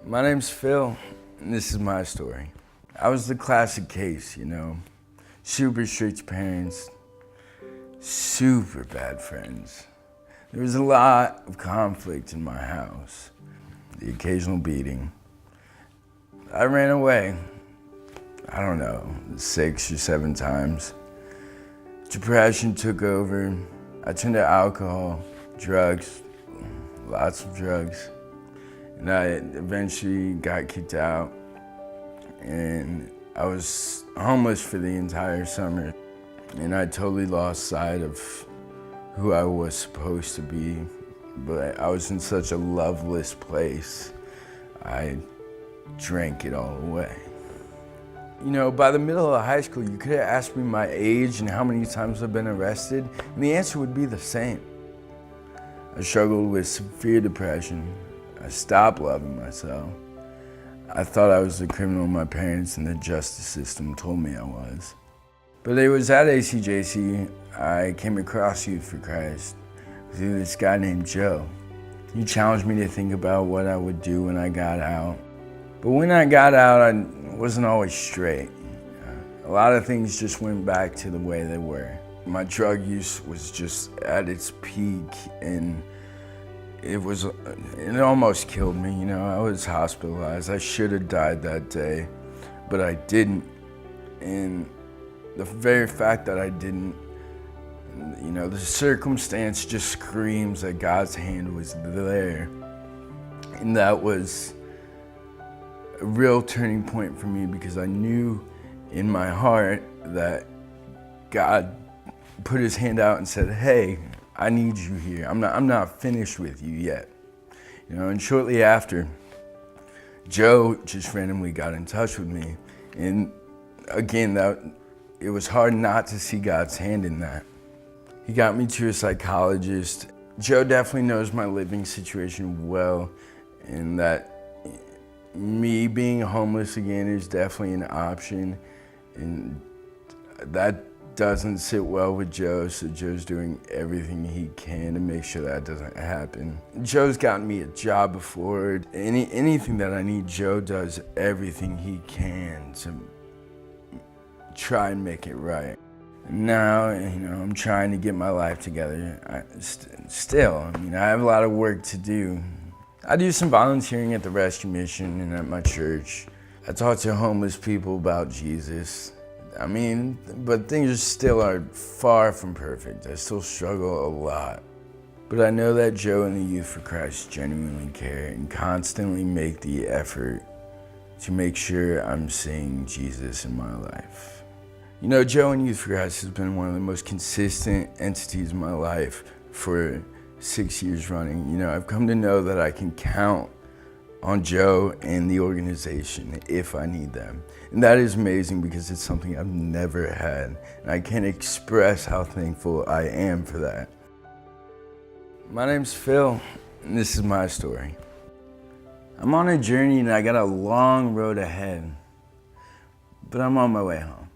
My name's Phil, and this is my story. I was the classic case, super strict parents, super bad friends. There was a lot of conflict in my house, the occasional beating. I ran away, 6 or 7 times. Depression took over. I turned to alcohol, drugs, lots of drugs. And I eventually got kicked out, and I was homeless for the entire summer. And I totally lost sight of who I was supposed to be, but I was in such a loveless place. I drank it all away. By the middle of high school, you could have asked me my age and how many times I've been arrested, and the answer would be the same. I struggled with severe depression. I stopped loving myself. I thought I was the criminal my parents and the justice system told me I was. But it was at ACJC I came across Youth for Christ through this guy named Joe. He challenged me to think about what I would do when I got out. But when I got out, I wasn't always straight. A lot of things just went back to the way they were. My drug use was just at its peak, and it almost killed me. I was hospitalized. I should have died that day, but I didn't. And the very fact that I didn't, the circumstance just screams that God's hand was there. And that was a real turning point for me, because I knew in my heart that God put his hand out and said, hey, I need you here. I'm not finished with you yet. And shortly after, Joe just randomly got in touch with me. And again, it was hard not to see God's hand in that. He got me to a psychologist. Joe definitely knows my living situation well, and that me being homeless again is definitely an option. And that doesn't sit well with Joe, so Joe's doing everything he can to make sure that doesn't happen. Joe's gotten me a job before. Anything that I need, Joe does everything he can to try and make it right. Now, I'm trying to get my life together. I have a lot of work to do. I do some volunteering at the Rescue Mission and at my church. I talk to homeless people about Jesus. But things still are far from perfect. I still struggle a lot. But I know that Joe and the Youth for Christ genuinely care and constantly make the effort to make sure I'm seeing Jesus in my life. Joe and Youth for Christ has been one of the most consistent entities in my life for 6 years running. I've come to know that I can count on Joe and the organization if I need them. And that is amazing, because it's something I've never had. And I can't express how thankful I am for that. My name's Phil, and this is my story. I'm on a journey and I got a long road ahead, but I'm on my way home.